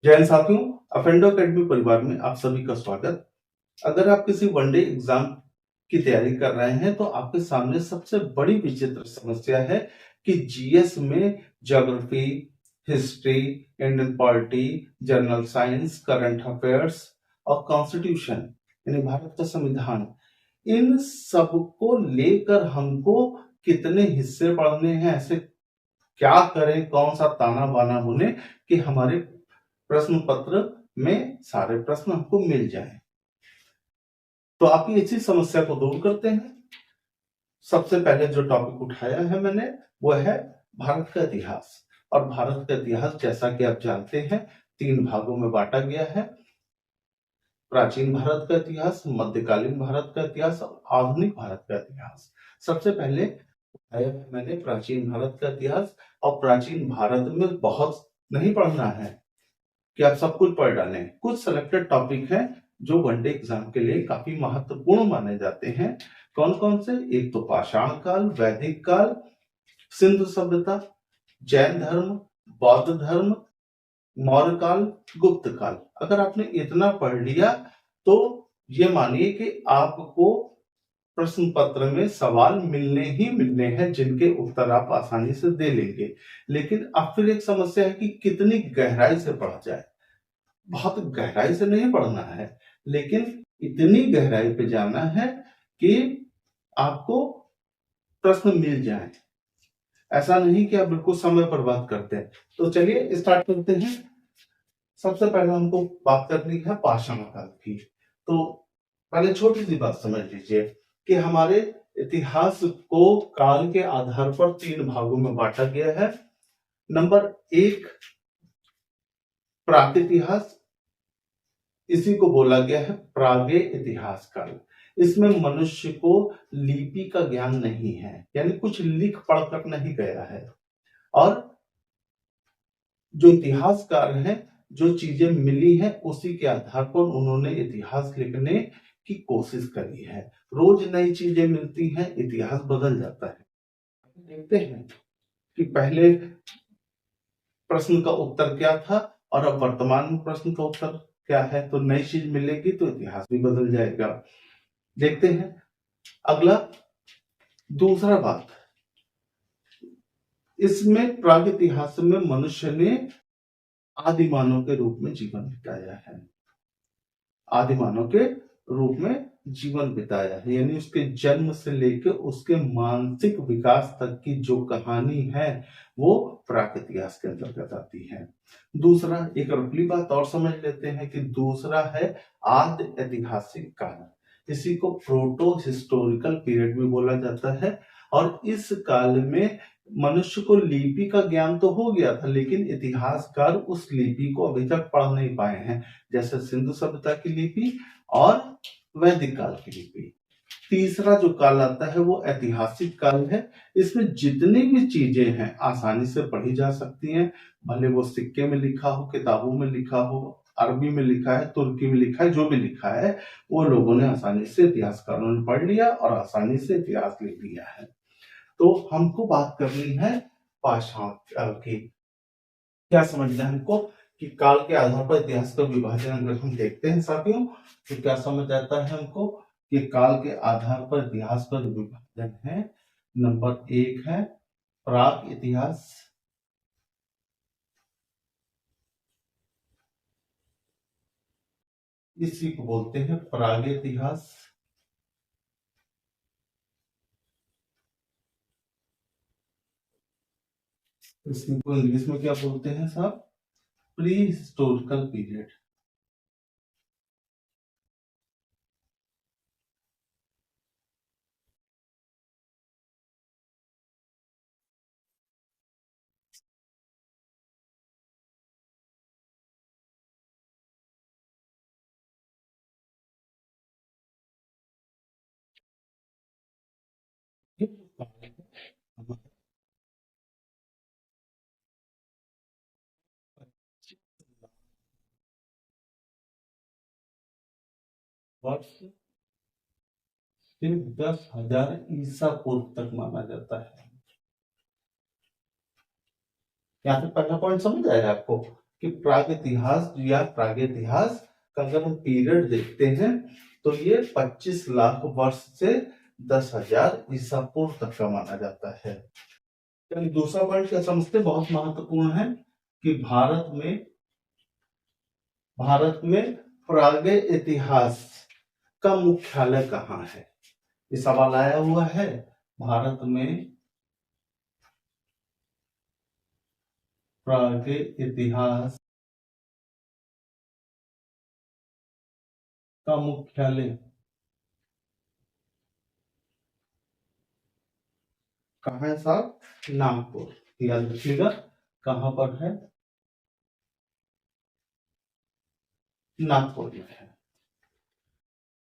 जय हिंद साथियों, अफेंडो अकेडमी परिवार में आप सभी का स्वागत। अगर आप किसी वनडे एग्जाम की तैयारी कर रहे हैं तो आपके सामने सबसे बड़ी विचित्र समस्या है कि जीएस में geography, history, Indian polity, general science, current affairs और कॉन्स्टिट्यूशन यानी भारत का संविधान, इन सबको लेकर हमको कितने हिस्से पढ़ने हैं, ऐसे क्या करें, कौन सा ताना बाना बुने कि हमारे प्रश्न पत्र में सारे प्रश्न हमको मिल जाएं। तो आपकी इसी समस्या को दूर करते हैं। सबसे पहले जो टॉपिक उठाया है मैंने वो है भारत का इतिहास। और भारत का इतिहास जैसा कि आप जानते हैं 3 भागों में बांटा गया है। प्राचीन भारत का इतिहास, मध्यकालीन भारत का इतिहास और आधुनिक भारत का इतिहास। सबसे पहले उठाया है मैंने प्राचीन भारत का इतिहास। और प्राचीन भारत में बहुत नहीं पढ़ना है कि आप सब कुछ पढ़ डालें। कुछ सिलेक्टेड टॉपिक हैं जो वनडे एग्जाम के लिए काफी महत्वपूर्ण माने जाते हैं। कौन कौन से? एक तो पाषाण काल, वैदिक काल, सिंधु सभ्यता, जैन धर्म, बौद्ध धर्म, मौर्य काल, गुप्त काल। अगर आपने इतना पढ़ लिया तो ये मानिए कि आपको प्रश्न पत्र में सवाल मिलने ही मिलने हैं जिनके उत्तर आप आसानी से दे लेंगे। लेकिन अब फिर एक समस्या है कि कितनी गहराई से पढ़ा जाए। बहुत गहराई से नहीं पढ़ना है, लेकिन इतनी गहराई पे जाना है कि आपको प्रश्न मिल जाए। ऐसा नहीं कि आप बिल्कुल समय बर्बाद करते हैं। तो चलिए स्टार्ट करते हैं। सबसे पहले हमको बात करनी है पाषाण काल की। तो पहले छोटी सी बात समझ लीजिए कि हमारे इतिहास को काल के आधार पर 3 भागों में बांटा गया है। नंबर 1 प्राक इतिहास, इसी को बोला गया है प्रागे इतिहास काल। इसमें मनुष्य को लिपि का ज्ञान नहीं है, यानी कुछ लिख पढ़कर नहीं गया है। और जो इतिहासकार हैं, जो चीजें मिली हैं उसी के आधार पर उन्होंने इतिहास लिखने की कोशिश करी है। रोज नई चीजें मिलती हैं, इतिहास बदल जाता है। देखते हैं कि पहले प्रश्न का उत्तर क्या था और अब वर्तमान में प्रश्न का उत्तर क्या है। तो नई चीज मिलेगी तो इतिहास भी बदल जाएगा। देखते हैं अगला, दूसरा बात, इसमें प्राग इतिहास में मनुष्य ने आदिमानव के रूप में जीवन बिताया है। आदिमानव के रूप में जीवन बिताया है, यानी उसके जन्म से लेकर उसके मानसिक विकास तक की जो कहानी है वो प्राक इतिहास के अंतर्गत आती है। दूसरा, एक अगली बात और समझ लेते हैं कि दूसरा है आदि ऐतिहासिक काल। इसी को प्रोटो हिस्टोरिकल पीरियड भी बोला जाता है। और इस काल में मनुष्य को लिपि का ज्ञान तो हो गया था, लेकिन इतिहासकार उस लिपि को अभी तक पढ़ नहीं पाए हैं, जैसे सिंधु सभ्यता की लिपि और वैदिक काल की लिपि। तीसरा जो काल आता है वो ऐतिहासिक काल है। इसमें जितनी भी चीजें हैं आसानी से पढ़ी जा सकती हैं, भले वो सिक्के में लिखा हो, किताबों में लिखा हो, अरबी में लिखा है, तुर्की में लिखा है, जो भी लिखा है वो लोगों ने आसानी से इतिहासकारों ने पढ़ लिया और आसानी से इतिहास लिख लिया है। तो हमको बात करनी है पाषाण काल की। क्या समझना है हमको कि काल के आधार पर इतिहास का विभाजन अगर हम देखते हैं साथियों तो क्या समझ आता है हमको कि काल के आधार पर इतिहास का जो विभाजन है, नंबर 1 है प्राक इतिहास, इसी को बोलते हैं प्राग इतिहास। इसी को इंग्लिश में क्या बोलते हैं साहब? Pre historical period. वर्ष सिर्फ 10,000 ईसा पूर्व तक माना जाता है। यहाँ पे पहला पॉइंट समझ आएगा आपको कि प्रागैतिहास या प्रागैतिहास का अगर हम पीरियड देखते हैं तो ये 25 लाख वर्ष से 10,000 ईसा पूर्व तक का माना जाता है। चलिए दूसरा पॉइंट क्या समझते हैं, बहुत महत्वपूर्ण है कि भारत में प्रागैतिहास का मुख्यालय कहाँ है। ये सवाल आया हुआ है। भारत में प्रागैतिहास का मुख्यालय कहाँ है साहब? नागपुर। याद रखिएगा कहाँ पर है, नागपुर में है।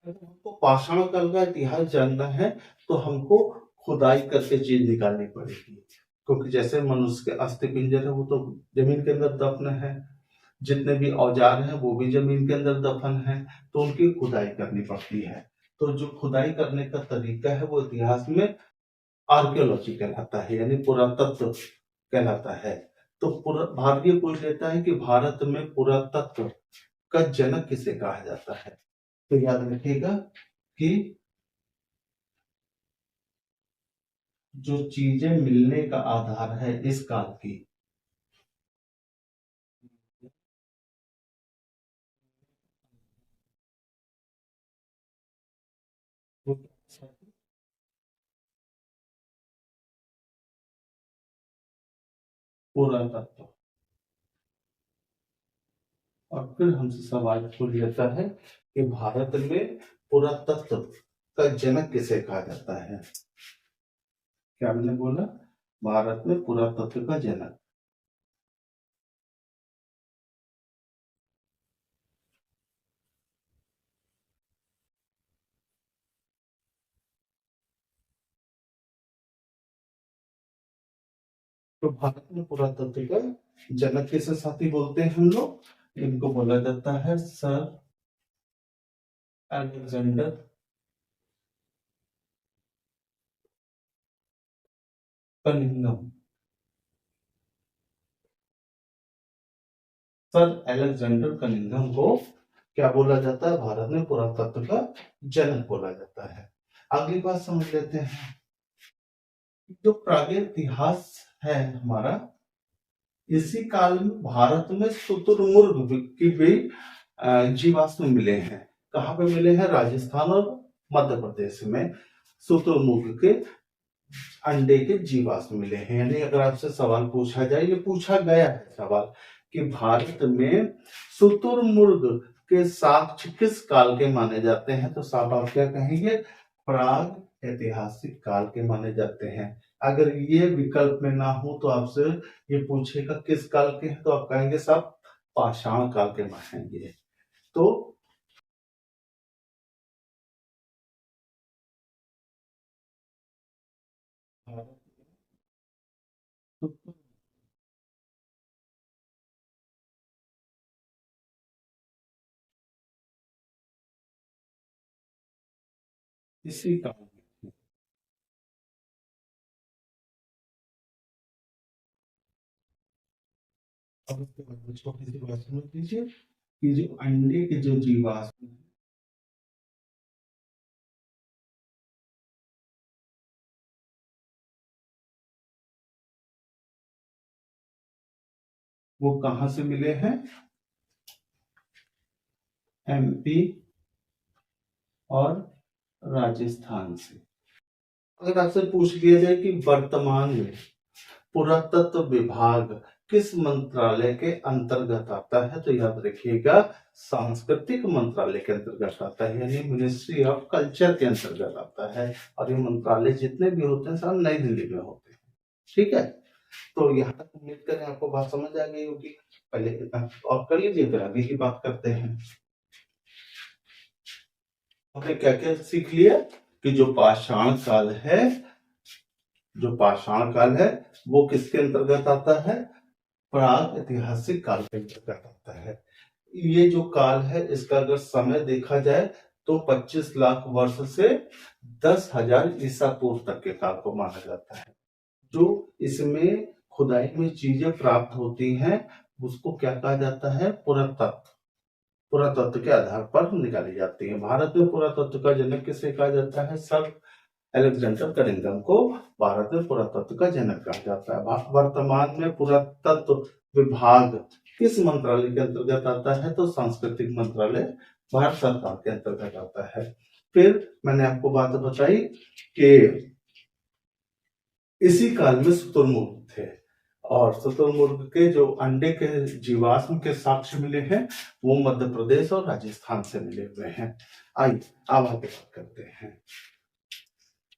अगर हमको पाषाण काल का इतिहास जानना है तो हमको खुदाई करके चीज निकालनी पड़ेगी, क्योंकि जैसे मनुष्य के अस्थि पिंजर है वो तो जमीन के अंदर दफन है, जितने भी औजार हैं वो भी जमीन के अंदर दफन है, तो उनकी खुदाई करनी पड़ती है। तो जो खुदाई करने का तरीका है वो इतिहास में आर्कियोलॉजी कहलाता है, यानी पुरातत्व कहलाता है। तो भारतीय पूछ लेता है कि भारत में पुरातत्व का जनक किसे कहा जाता है, तो याद रखिएगा कि जो चीजें मिलने का आधार है इस काल की, पुरातत्व। और फिर हमसे सवाल पूछ लेता है कि भारत में पुरातत्व का जनक किसे कहा जाता है। क्या मैंने बोला? भारत में पुरातत्व का जनक। तो भारत में पुरातत्व का जनक किसे साथी बोलते हैं हम लोग? इनको बोला जाता है sir Alexander Cunningham. Sir Alexander Cunningham को क्या बोला जाता है? भारत में पुरातत्व का जनक बोला जाता है। अगली बात समझ लेते हैं। जो प्रागैतिहास है हमारा, इसी काल में भारत में शुतुरमुर्ग की भी जीवाश्म मिले हैं। कहाँ पे मिले हैं? राजस्थान और मध्य प्रदेश में शुतुरमुर्ग के अंडे के जीवाश्म मिले हैं। यानी अगर आपसे सवाल पूछा जाए, ये पूछा गया है सवाल कि भारत में शुतुरमुर्ग के साक्ष्य किस काल के माने जाते हैं, तो साहब आप क्या कहेंगे? प्राग ऐतिहासिक काल के माने जाते हैं। अगर ये विकल्प में ना हो तो आपसे ये पूछेगा किस काल के हैं, तो आप कहेंगे साहब पाषाण काल के मानेंगे। तो इसी काल में, अब उसके बाद छोटी सी बात समझ लीजिए कि जो अंडे के जो जीवाश्म हैं, वो कहाँ से मिले हैं? एमपी और राजस्थान से। अगर आपसे पूछ लिया जाए कि वर्तमान में पुरातत्व विभाग किस मंत्रालय के अंतर्गत आता है, तो याद रखिएगा सांस्कृतिक मंत्रालय के अंतर्गत आता है, यानी मिनिस्ट्री ऑफ कल्चर के अंतर्गत आता है। और ये मंत्रालय जितने भी होते हैं सब नई दिल्ली में होते हैं। ठीक है, तो यहाँ तक उम्मीद करें आपको बात समझ आ गई होगी। पहले और कर लीजिए, फिर आगे की बात करते हैं। हमने क्या क्या सीख लिया कि जो पाषाण काल है वो किसके अंतर्गत आता है? प्राग ऐतिहासिक काल के अंतर्गत आता है। ये जो काल है इसका अगर समय देखा जाए तो 25 लाख वर्ष से 10,000 ईसा पूर्व तक के काल को माना जाता है। जो इसमें खुदाई में चीजें प्राप्त होती हैं उसको क्या कहा जाता है? पुरातत्व। पुरातत्व के आधार पर निकाली जाती है। भारत में पुरातत्व का जनक किसे कहा जाता है? सर अलेक्जेंडर कनिंघम को भारत में पुरातत्व का जनक कहा जाता है। वर्तमान में पुरातत्व विभाग किस मंत्रालय के अंतर्गत आता है? तो सांस्कृतिक मंत्रालय भारत सरकार के अंतर्गत आता है। फिर मैंने आपको बात बताई कि इसी काल में शुतुरमुर्ग थे, और शुतुरमुर्ग के जो अंडे के जीवाश्म के साक्ष्य मिले हैं वो मध्य प्रदेश और राजस्थान से मिले हुए हैं। आइए अब आगे बात करते हैं।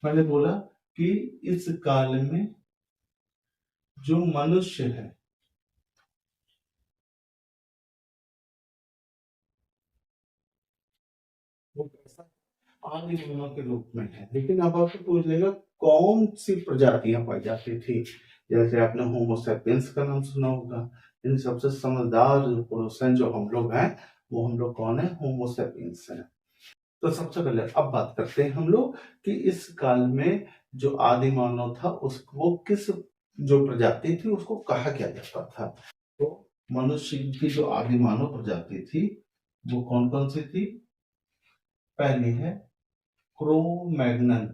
मैंने बोला कि इस काल में जो मनुष्य है वो कैसा आदिमानव के रूप में है। लेकिन अब आपसे पूछ लेगा कौन सी प्रजातियां पाई जाती थी। जैसे आपने होमो सैपियंस का नाम सुना होगा। इन सबसे समझदार जो पुरुष हैं जो हम लोग हैं वो हम लोग कौन है? होमो सैपियंस हैं। तो सबसे पहले अब बात करते हैं हम लोग कि इस काल में जो आदि मानव था उसको किस जो प्रजाति थी उसको कहा क्या जाता था। तो मनुष्य की जो आदि मानव प्रजाति थी वो कौन कौन सी थी? पहली है क्रो-मैग्नन,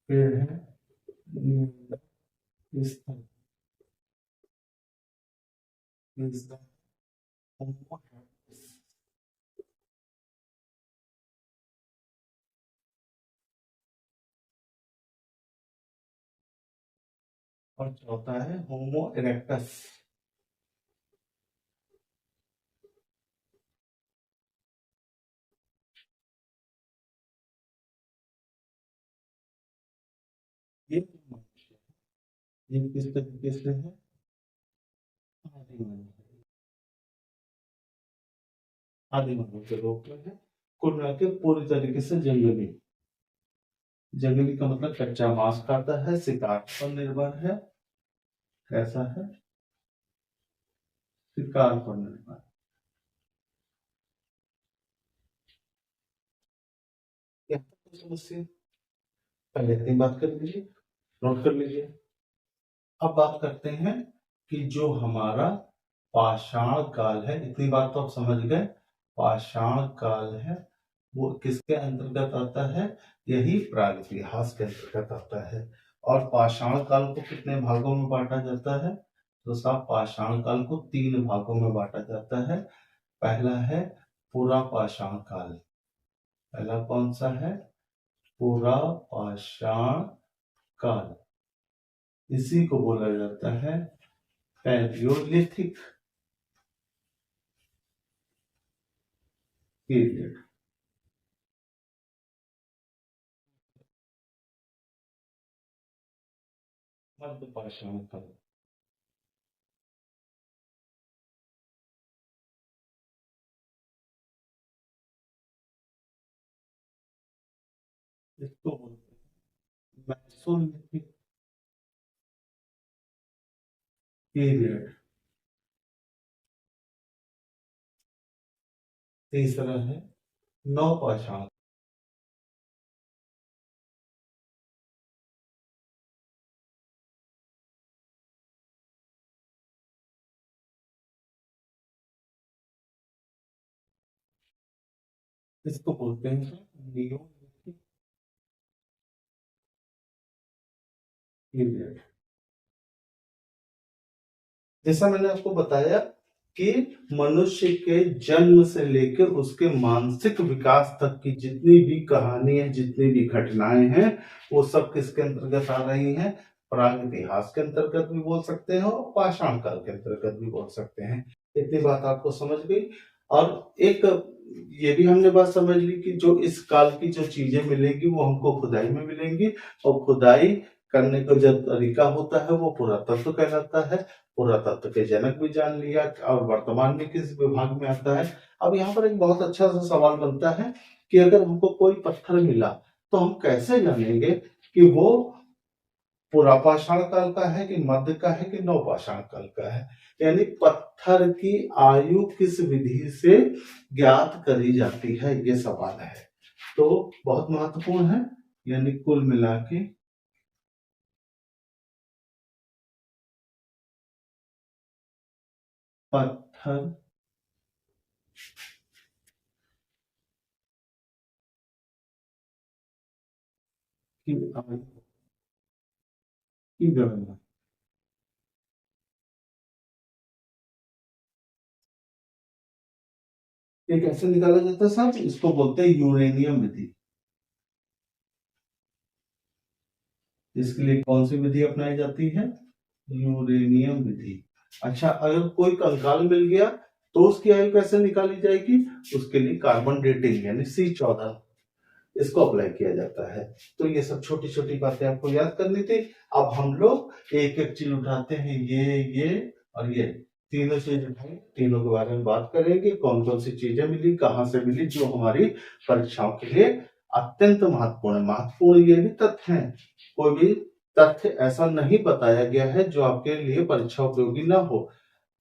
फिर है निएंडरथाल, होमो हैबिलिस, और चौथा है होमो इरेक्टस। ये ये किस तरीके से है? आदि मानव, आदि मानव के रूप में है। कुल मिला के पूरी तरीके से जंगली। जंगली का मतलब कच्चा मांस खाता है, शिकार पर निर्भर है। कैसा है? शिकार पर निर्भर। यहाँ तक कोई समस्या? पहले इतनी बात कर लीजिए, नोट कर लीजिए। अब बात करते हैं कि जो हमारा पाषाण काल है, इतनी बात तो आप समझ गए। पाषाण काल है वो किसके अंतर्गत आता है? यही प्रागइतिहास के अंतर्गत आता है। और पाषाण काल को कितने भागों में बांटा जाता है? तो साहब पाषाण काल को 3 भागों में बांटा जाता है। पहला है पूरा पाषाण काल। पहला कौन सा है? पूरा पाषाण काल। इसी को बोला जाता है पैलियोलिथिक पीरियड। मध्य पाषाण काल। इसको बोलते हैं मेसोलिथिक पीरियड। तीसरा है नवपाषाण। इसको बोलते हैं नियोलिथिक पीरियड। जैसा मैंने आपको बताया कि मनुष्य के जन्म से लेकर उसके मानसिक विकास तक की जितनी भी कहानी है, जितनी भी घटनाएं हैं, वो सब किसके अंतर्गत आ रही हैं? प्रागइतिहास के अंतर्गत भी बोल सकते हैं और पाषाण काल के अंतर्गत भी बोल सकते हैं। इतनी बात आपको समझ गई। और एक ये भी हमने बात समझ ली कि जो इस काल की जो चीजें मिलेंगी वो हमको खुदाई में मिलेंगी, और खुदाई करने का जो तरीका होता है वो पुरातत्व कहलाता है। पुरातत्व के जनक भी जान लिया, और वर्तमान में किस विभाग में आता है। अब यहाँ पर एक बहुत अच्छा सा सवाल बनता है कि अगर हमको कोई पत्थर मिला तो हम कैसे जानेंगे कि वो पुरापाषाण काल का है कि मध्य का है कि नवपाषाण काल का है? यानी पत्थर की आयु किस विधि से ज्ञात करी जाती है, ये सवाल है। तो बहुत महत्वपूर्ण है। यानी कुल मिला के पत्थर की आयु की गणना। ये कैसे निकाला जाता है साहब? इसको बोलते हैं यूरेनियम विधि। इसके लिए कौन सी विधि अपनाई जाती है? यूरेनियम विधि। अच्छा, अगर कोई कंकाल मिल गया तो उसकी आयु कैसे निकाली जाएगी? उसके लिए कार्बन डेटिंग यानी C14 इसको अप्लाई किया जाता है। तो ये सब छोटी छोटी बातें आपको याद करनी थी। अब हम लोग एक एक चीज उठाते हैं, ये और ये तीनों चीज उठाएंगे, तीनों के बारे में बात करेंगे, कौन कौन सी चीजें मिली, कहाँ से मिली, जो हमारी परीक्षाओं के लिए अत्यंत महत्वपूर्ण है। महत्वपूर्ण ये भी तथ्य है, कोई भी तथ्य ऐसा नहीं बताया गया है जो आपके लिए परीक्षा उपयोगी ना हो।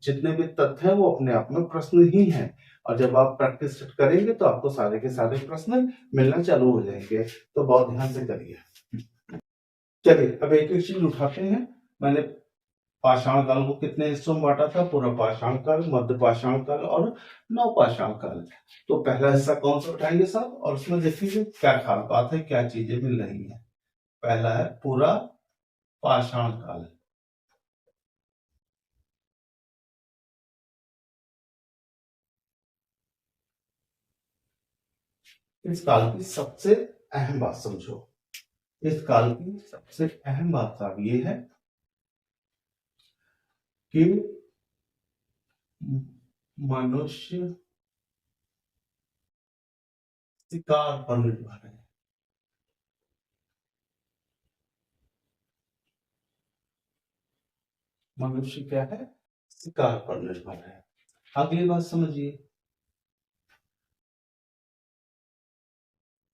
जितने भी तथ्य हैं वो अपने आप में प्रश्न ही हैं, और जब आप प्रैक्टिस करेंगे तो आपको सारे के सारे प्रश्न मिलना चालू हो जाएंगे। तो बहुत ध्यान से करिए। चलिए अब एक एक चीज उठाते हैं। मैंने पाषाण काल को कितने हिस्सों में बांटा था? पूरा पाषाण काल, मध्य पाषाण काल और नवपाषाण काल। तो पहला हिस्सा कौन सा उठाएंगे साहब, और उसमें देखिए क्या खास बात है, क्या चीजें मिल रही है। पहला है पूरा पाषाण काल। इस काल की सबसे अहम बात समझो। इस काल की सबसे अहम बात साहब ये है कि मनुष्य शिकार पर निर्भर है। मनुष्य क्या है? शिकार पर निर्भर है। अगली बात समझिए,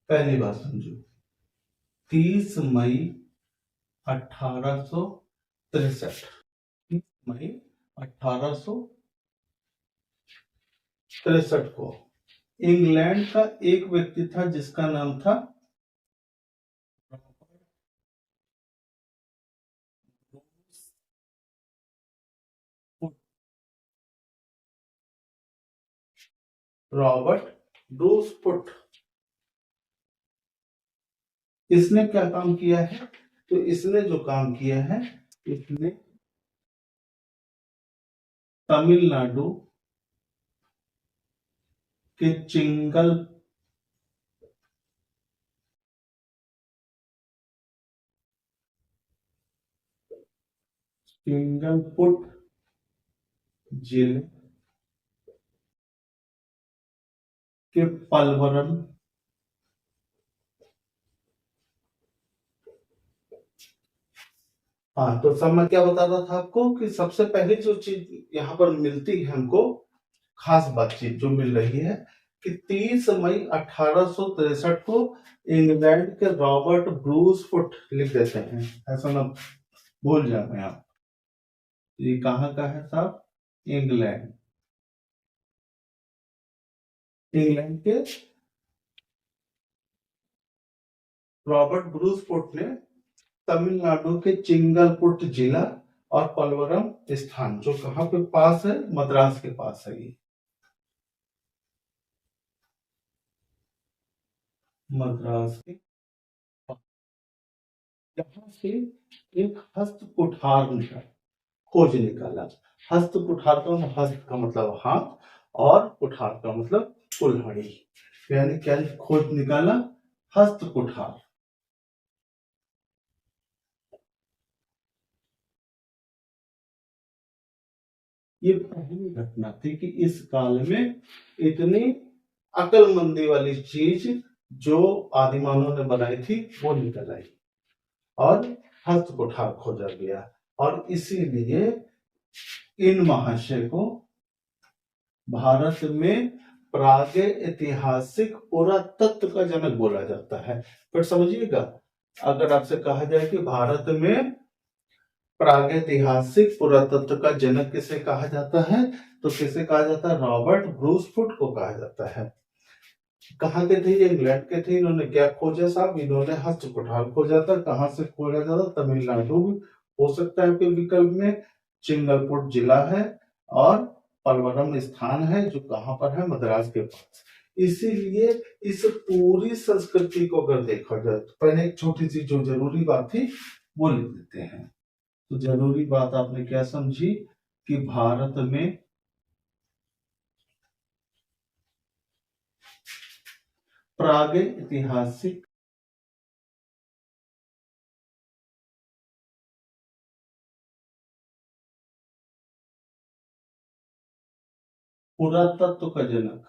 पहली बात समझो। 30 मई 1863, 30 मई 1863 को इंग्लैंड का एक व्यक्ति था जिसका नाम था रॉबर्ट ब्रूस फुट। इसने क्या काम किया है? तो इसने जो काम किया है, इसने तमिलनाडु के चिंगलपुट जिले के पलवरम हाँ, तो सब मैं क्या बता रहा था आपको कि सबसे पहले जो चीज यहाँ पर मिलती है हमको, खास बातचीत जो मिल रही है कि 30 मई 1863 को इंग्लैंड के रॉबर्ट ब्रूस फुट लिख देते हैं, ऐसा ना भूल जाए आप। ये कहाँ का है साहब? इंग्लैंड। इंग्लैंड के रॉबर्ट ब्रूस फुट ने तमिलनाडु के चिंगलपुट जिला और पलवरम स्थान, जो कहाँ पे पास है? मद्रास के पास है ये, मद्रास के पास। यहाँ से एक हस्त कुठार निकाला, खोज निकाला। हस्त कुठार का मतलब, हस्त का मतलब हाथ और कुठार का मतलब कुल्हाड़ी, यानी क्या खोज निकाला? हस्त कुठार। ये पहली घटना थी कि इस काल में इतनी अकलमंदी वाली चीज जो आदिमानव ने बनाई थी वो निकल आई, और हस्त कुठार खोजा गया। और इसीलिए इन महाशय को भारत में प्रागे ऐतिहासिक पुरातत्व का जनक बोला जाता है। पर समझिएगा, अगर आपसे कहा जाए कि भारत में प्रागैतिहासिक पुरातत्व का जनक किसे कहा जाता है, तो किसे कहा जाता है? रॉबर्ट ब्रूस फुट को कहा जाता है। कहाँ के थे ये? इंग्लैंड के थे। इन्होंने क्या खोजा साहब? इन्होंने हस्त कुठार खोजा था। कहाँ से खोजा था? तमिलनाडु हो सकता है आपके विकल्प में। चिंगलपुट जिला है और पलवरम स्थान है जो कहाँ पर है? मद्रास के पास। इसीलिए इस पूरी संस्कृति को अगर देखा जाए तो पहले एक छोटी सी जो जरूरी बात थी वो लिख देते हैं। तो जरूरी बात आपने क्या समझी कि भारत में प्रागैतिहासिक पुरातत्व का जनक।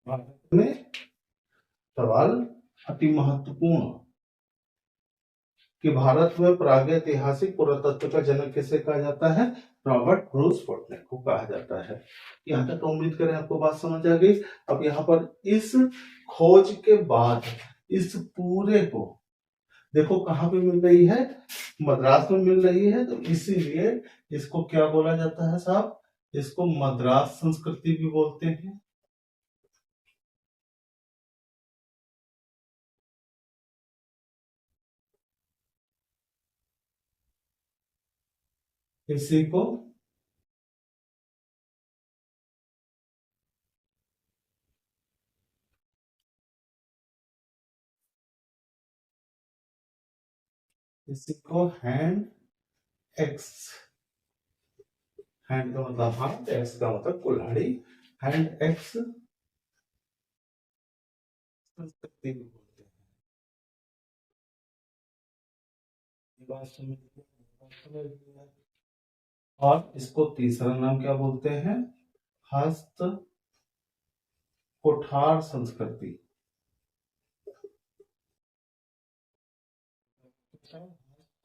भारत में सवाल अति महत्वपूर्ण कि भारत में प्रागैतिहासिक पुरातत्व का जनक किसे कहा जाता है? रॉबर्ट ब्रूस फोर्टनेक को कहा जाता है। यहाँ तक उम्मीद करें आपको बात समझ आ गई। अब यहाँ पर इस खोज के बाद इस पूरे को देखो कहाँ पे मिल रही है? मद्रास में मिल रही है। तो इसीलिए इसको क्या बोला जाता है साहब? इसको मद्रास संस्कृति भी बोलते हैं। इसी को हैंड एक्स, हैंड का मतलब हाथ, एक्स का मतलब कुल्हाड़ी, हैंड एक्स संस्कृति भी बोलते हैं। ये बात समझ लिया। और इसको तीसरा नाम क्या बोलते हैं? हस्त कुठार संस्कृति।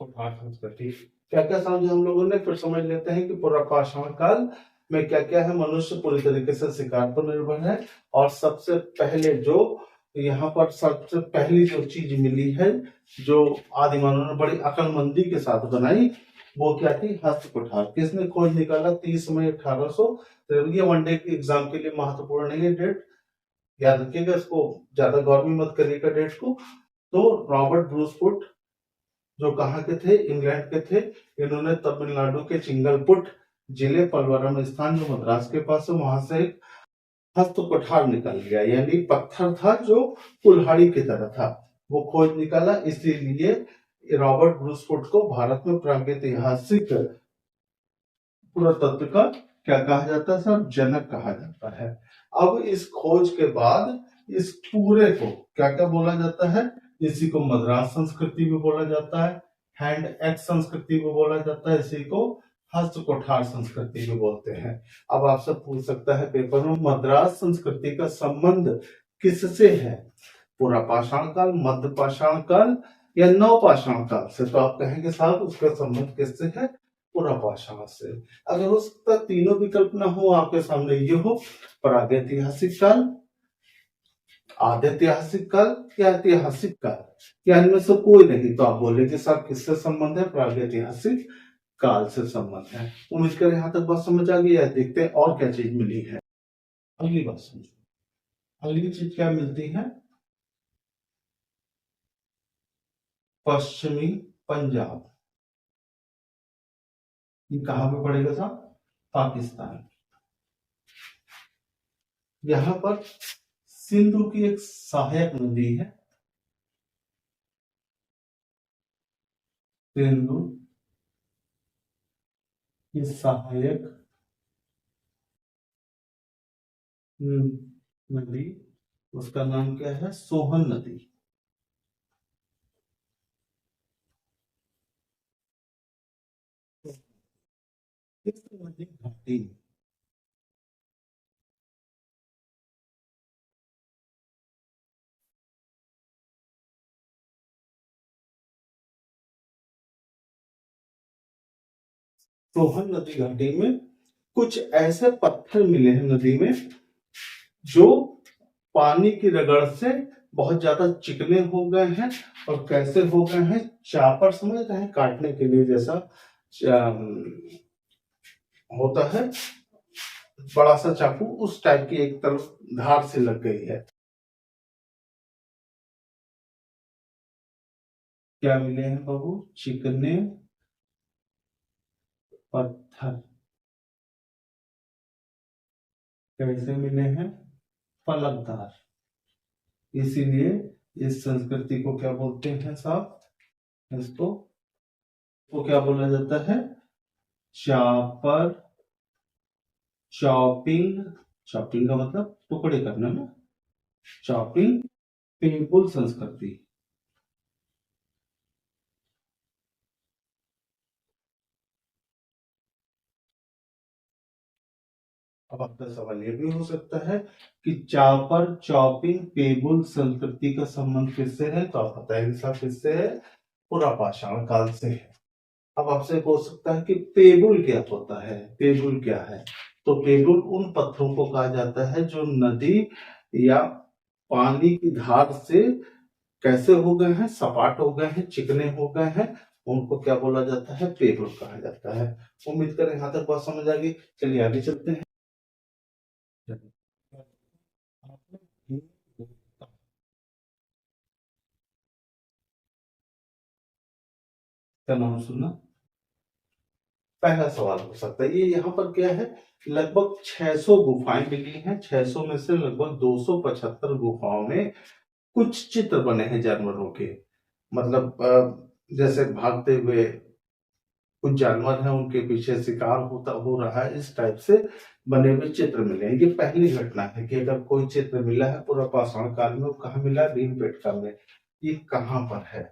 कुठार संस्कृति क्या क्या समझे हम लोगों ने? फिर समझ लेते हैं कि पूरा पाषाण काल में क्या क्या है। मनुष्य पूरी तरीके से शिकार पर निर्भर है। और सबसे पहले जो यहाँ पर सबसे पहली जो चीज मिली है जो आदि मानव ने बड़ी अक्लमंदी के साथ बनाई वो क्या थी? हस्त कुठार। किसने खोज निकाला? 30 मई 1800। ये वनडे के एग्जाम के लिए महत्वपूर्ण नहीं है डेट, याद रखिएगा इसको, ज्यादा गौर भी मत करिएगा डेट को। तो रॉबर्ट ब्रूसफुट जो कहाँ के थे? इंग्लैंड के थे। इन्होंने तमिलनाडु के चिंगलपुट जिले पलवरम स्थान जो मद्रास के पास है वहां से एक हस्त कुठार निकल गया, यानी पत्थर था जो कुल्हाड़ी की तरह था, वो खोज निकाला। इसीलिए रॉबर्ट ब्रूसफुट को भारत में प्रागैतिहासिक पुरातत्व का क्या कहा जाता है सर? जनक कहा जाता है। अब इस खोज के बाद इस पूरे को क्या क्या बोला जाता है? इसी को मद्रास संस्कृति भी बोला जाता है, हैंड एक्स संस्कृति भी बोला जाता है, इसी को हस्त कुठार संस्कृति भी बोलते हैं। अब आपसे पूछ सकता है पेपर में मद्रास संस्कृति का संबंध किससे है? पूरा पाषाण काल, मध्य पाषाण काल या नव पाषाण काल से? तो आप कहेंगे साहब उसका संबंध किससे है? पूरा पाषाण से। अगर हो सकता तीनों विकल्प ना हो आपके सामने, ये हो प्रागैतिहासिक काल, आद्यैतिहासिक काल या ऐतिहासिक काल, या इनमें से कोई नहीं, तो आप बोलेंगे साहब किससे संबंध है? प्रागैतिहासिक काल से संबंध है। उम्मीद करें यहाँ तक बात समझ आ गई है। देखते हैं और क्या चीज मिली है। अगली बात समझो, अगली चीज क्या मिलती है? पश्चिमी पंजाब। ये कहां पे पड़ेगा साहब? पाकिस्तान। यहाँ पर सिंधु की एक सहायक नदी है, सिंधु की सहायक नदी, उसका नाम क्या है? सोहन नदी। इस नदी घाटी में सोहन नदी घाटी में कुछ ऐसे पत्थर मिले हैं नदी में जो पानी की रगड़ से बहुत ज्यादा चिकने हो गए हैं। और कैसे हो गए हैं? चापर समझ रहे हैं, काटने के लिए जैसा होता है बड़ा सा चाकू, उस टाइप की एक तरफ धार से लग गई है। क्या मिले हैं बाबू? चिकने पत्थर। कैसे मिले हैं? फलकदार। इसीलिए इस संस्कृति को क्या बोलते हैं साहब? इसको वो क्या बोला जाता है? Chopper chopping. चॉपिंग का मतलब टुकड़े करना ना। चॉपिंग पेंफुल संस्कृति। अब आपका सवाल ये भी हो सकता है कि चापर चॉपिंग पेबुल संस्कृति का संबंध किससे है? तो आप बताएंगे साहब किससे है? पुरापाषाण काल से है। अब आपसे पूछ सकता है कि पेबुल क्या होता है? पेबुल क्या है? तो पेबुल उन पत्थरों को कहा जाता है जो नदी या पानी की धार से कैसे हो गए हैं? सपाट हो गए हैं, चिकने हो गए हैं, उनको क्या बोला जाता है? पेबुल कहा जाता है। उम्मीद करें यहाँ तक बात समझ आ गई। चलिए आगे चलते हैं। का नाम सुना? पहला सवाल हो सकता है ये। यहाँ पर क्या है? लगभग 600 गुफाएं मिली हैं। 600 में से लगभग 275 गुफाओं में कुछ चित्र बने हैं जानवरों के। मतलब जैसे भागते हुए कुछ जानवर हैं, उनके पीछे शिकार होता हो रहा है, इस टाइप से बने हुए चित्र मिले हैं। ये पहली घटना है कि अगर कोई चित्र मिला है पूरा पाषाण काल में, वो कहाँ मिला? भीमबेटका में। ये कहाँ पर है?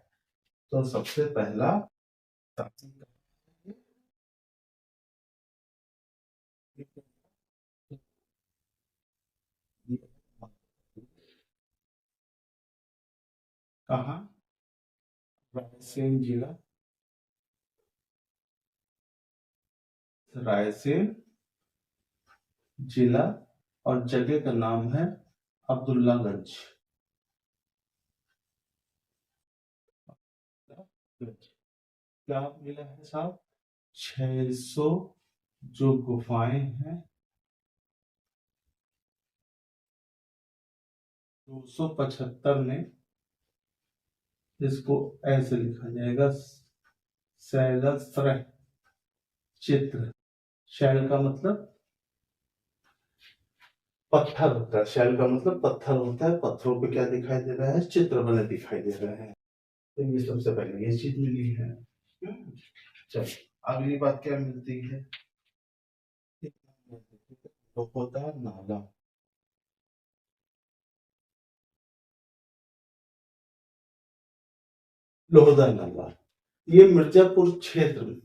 तो सबसे पहला कहाँ? रायसेन जिला। रायसेन जिला। और जगह का नाम है अब्दुल्लागंज। क्या मिला है साहब? 600 जो गुफाएं हैं, 275 में, इसको ऐसे लिखा जाएगा शैलस्त्र चित्र। शैल का मतलब पत्थर होता है। शैल का मतलब पत्थर होता है। पत्थरों पे क्या दिखाई दे रहा है? चित्र बने दिखाई दे रहे हैं। तो ये सबसे पहले ये चीज मिली है। चलो अगली बात क्या मिलती है? लोहदा नाला। लोहदा नाला ये मिर्जापुर क्षेत्र में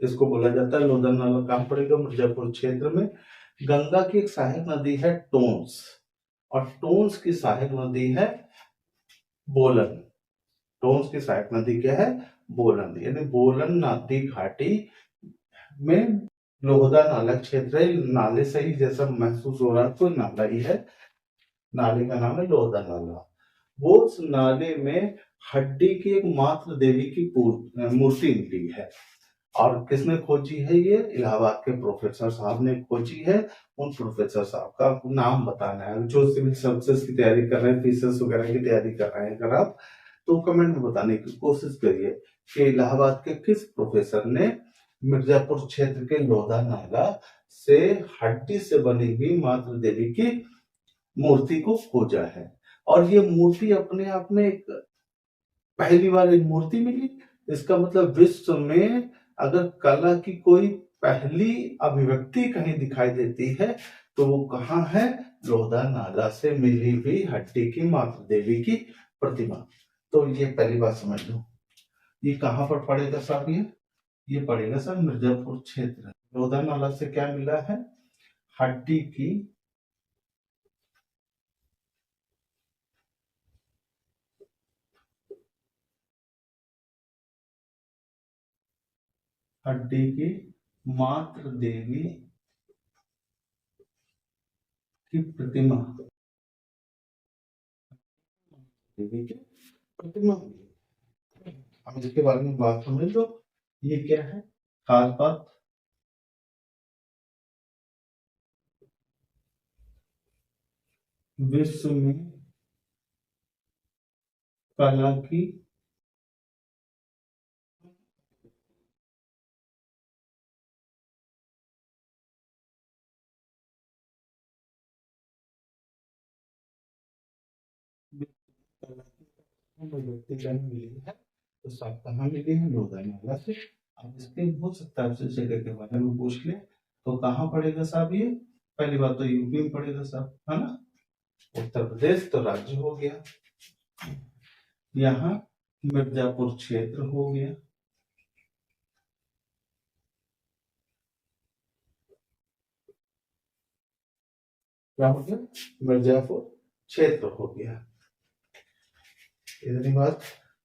इसको बोला जाता है। लोहदा नाला कहाँ पड़ेगा? मिर्जापुर क्षेत्र में। गंगा की एक सहायक नदी है टोंस, और टोंस की सहायक नदी है बोलन। टोंस की सहायक नदी क्या है? बोलन। यानी बोलन नदी घाटी में लोहदा नाला क्षेत्र है। नाले से ही जैसा महसूस हो रहा है, तो नाला ही है। नाले का नाम है लोहदा नाला। वो उस नाले में हड्डी की एक मात्र देवी की मूर्ति मिली है। और किसने खोजी है? ये इलाहाबाद के प्रोफेसर साहब ने खोजी है। उन प्रोफेसर साहब का नाम बताना है। जो सिविल सर्विसेज की तैयारी कर रहे हैं, पीसीएस वगैरह की तैयारी कर रहे हैं अगर आप, तो कमेंट में बताने की कोशिश करिए कि इलाहाबाद के किस प्रोफेसर ने मिर्जापुर क्षेत्र के लोहदा नाला से हड्डी से बनी हुई मात्र देवी की मूर्ति को खोजा है। और ये मूर्ति अपने आप में एक पहली बार एक मूर्ति मिली। इसका मतलब विश्व में अगर कला की कोई पहली अभिव्यक्ति कहीं दिखाई देती है तो वो कहाँ है? लोहदा नाला से मिली हुई हड्डी की मात्र देवी की प्रतिमा। तो ये पहली बात समझ लो। ये कहाँ पर पड़ेगा साहब? ये पड़ेगा सर मिर्जापुर क्षेत्र। लोहदा नाला से क्या मिला है? हड्डी की हड्डी की मात्र देवी की प्रतिमा। देवी की प्रतिमा। अब इसके बारे में बात समझ लो। ये क्या है? खास बात, विश्व में कला की व्यक्ति जन्म मिली है, तो सब कहाँ मिली है? लोनावाला से। अब इसके हो सकता है आपसे जगह के बारे में पूछ ले, तो कहाँ पड़ेगा साहब ये? पहली बात तो यूपी में पड़ेगा साहब, है ना। उत्तर प्रदेश तो राज्य हो गया, यहाँ मिर्जापुर क्षेत्र हो गया, क्या हो गया? मिर्जापुर क्षेत्र हो गया। इतनी बात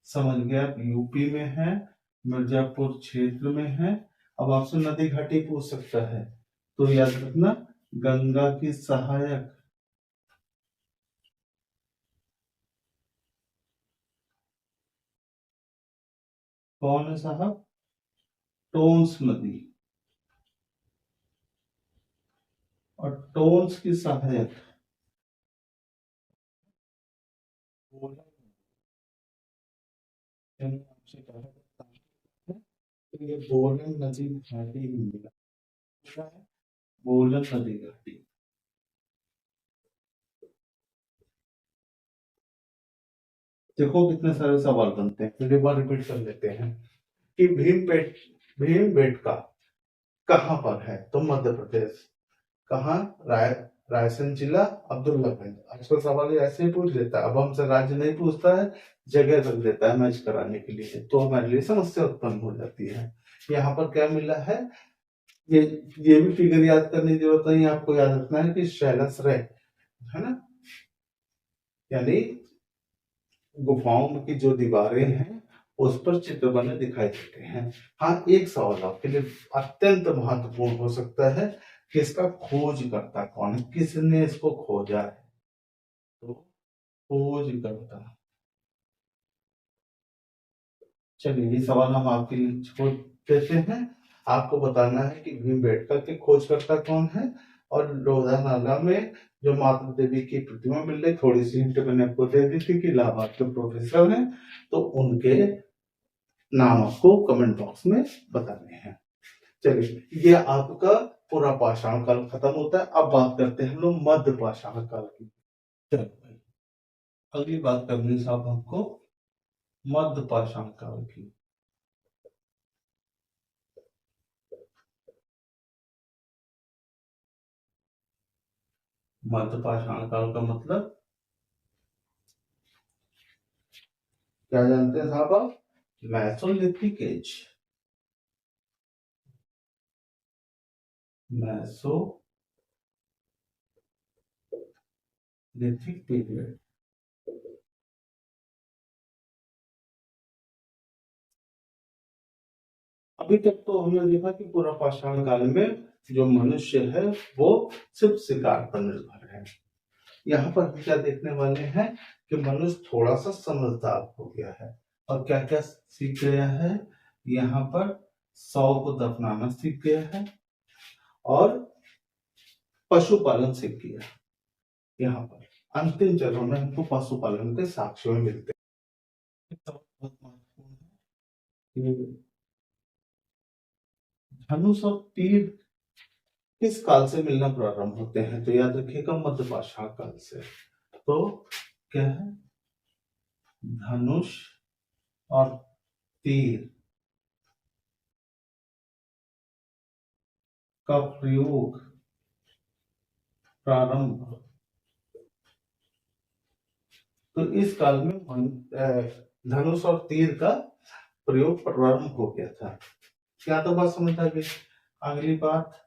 समझ गया। यूपी में है, मिर्जापुर क्षेत्र में है। अब आपसे नदी घाटी पूछ सकता है, तो याद रखना गंगा की सहायक कौन है साहब? टोंस नदी। और टोंस की सहायक आपसे कहा जाता है, तो ये बोलन नदी घाटी में मिला। क्या है? बोलन नदी घाटी। देखो कितने सारे सवाल बनते हैं, फिर एक बार रिपीट कर लेते हैं कि भीमबेटका कहाँ पर है? तो मध्य प्रदेश। कहाँ? रायसेन जिला, अब्दुल्लागंज। आजकल सवाल ऐसे ही पूछ लेता है, अब हमसे राज्य नहीं पूछता है, जगह रख देता है मैच कराने के लिए, तो हमारे लिए समस्या उत्पन्न हो जाती है। यहाँ पर क्या मिला है? ये ये भी फिगर याद करने की जरूरत नहीं, आपको याद रखना है कि शैलश्रय, है ना, यानी गुफाओं की जो दीवारें हैं उस पर चित्र बने दिखाई देते हैं। हाँ, एक सवाल आपके लिए अत्यंत महत्वपूर्ण हो सकता है कि इसका खोजकर्ता कौन है, किसने इसको खोजा है? तो खोजकर्ता, चलिए ये सवाल हम आपके लिए छोड़ देते हैं। आपको बताना है कि भीमबेटका के खोजकर्ता कौन है। और लोधानाला में जो माता देवी की प्रतिमा मिल रही, थोड़ी सी हिंट मैंने आपको दे दी थी कि इलाहाबाद के प्रोफेसर हैं, तो उनके नाम आपको कमेंट बॉक्स में बताने हैं। चलिए, ये आपका पूरा पाषाण काल खत्म होता है। अब बात करते हैं हम लोग मध्य पाषाण काल की। चलो भाई, अगली बात करनी है साहब हमको मध्य पाषाण काल की। मध्य पाषाण काल का मतलब क्या जानते हैं साहब आप? Mesolithic age. Mesolithic period. अभी तक तो हमने देखा कि पूरा पाषाण काल में जो मनुष्य है वो सिर्फ शिकार पर निर्भर है। यहाँ पर हम क्या देखने वाले हैं कि मनुष्य थोड़ा सा समझदार हो गया है, और क्या क्या सीख गया है? यहाँ पर शव को दफनाना सीख गया है, और पशुपालन सीख गया। यहाँ पर अंतिम चरण में हमको पशुपालन के साक्ष्य में मिलते हैं। तो बहुत महत्वपूर्ण है कि धनुष और तीर किस काल से मिलना प्रारंभ होते हैं? तो याद रखिएगा मध्य पाषाण काल से। तो क्या है? धनुष और तीर का प्रयोग प्रारंभ, तो इस काल में धनुष और तीर का प्रयोग प्रारंभ हो गया था। क्या तो बात समझ आ गई? अगली बात,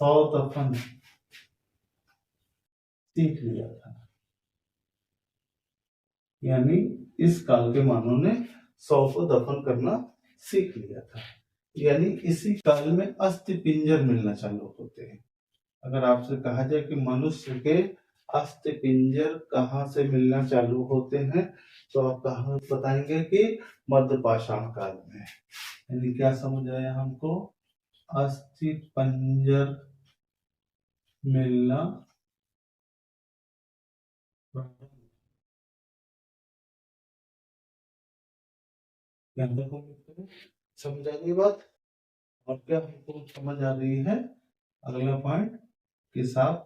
सौ दफन सीख लिया था, यानी इस काल के मानव ने सौ को दफन करना सीख लिया था। यानी इसी काल में अस्थि पिंजर मिलना चालू होते हैं। अगर आपसे कहा जाए कि मनुष्य के अस्थिपिंजर कहाँ से मिलना चालू होते हैं? तो आप कहाँ बताएंगे कि मध्य पाषाण काल में। यानी क्या समझ आया हमको? अस्थिपंजर मिलना यहाँ तक हमको समझ आ गई बात। और क्या हमको समझ आ रही है? अगला पॉइंट कि साहब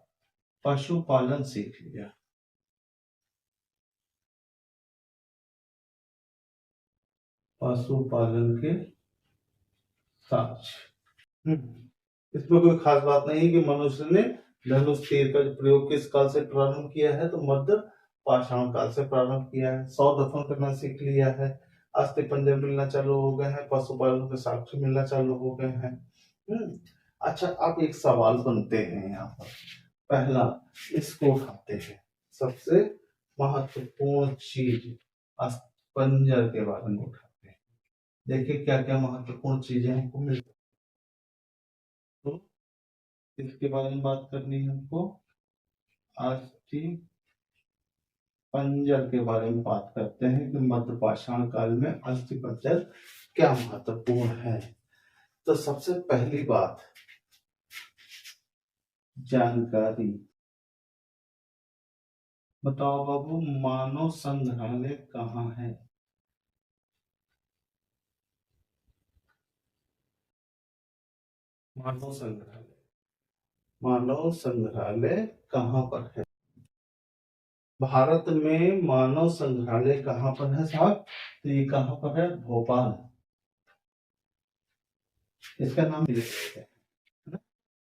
पशुपालन सीख लिया। पशुपालन के साक्ष्य। इसमें कोई खास बात नहीं है कि मनुष्य ने धनुष तीर का प्रयोग किस काल से प्रारंभ किया है? तो मध्य पाषाण काल से प्रारंभ किया है। 100 दफन करना सीख लिया है। अस्थि पंजर मिलना चालू हो गए हैं। पशुपालन के साक्ष्य मिलना चालू हो गए हैं। अच्छा, आप एक सवाल बनते हैं यहाँ पर। पहला, इसको उठाते हैं, सबसे महत्वपूर्ण चीज अस्थिपंजर के बारे में उठाते हैं। देखिए क्या क्या महत्वपूर्ण चीजें हमको मिलती हैं। तो इसके बारे में बात करनी है हमको। अस्थि पंजर के बारे में बात करते हैं कि मध्य पाषाण काल में अस्थि पंजर क्या महत्वपूर्ण है। तो सबसे पहली बात, जानकारी। बताओ बाबू, मानव संग्रहालय कहाँ है? मानव संग्रहालय, मानव संग्रहालय कहाँ पर है? भारत में मानव संग्रहालय कहाँ पर है साहब? तो ये कहाँ पर है? भोपाल। इसका नाम है ना?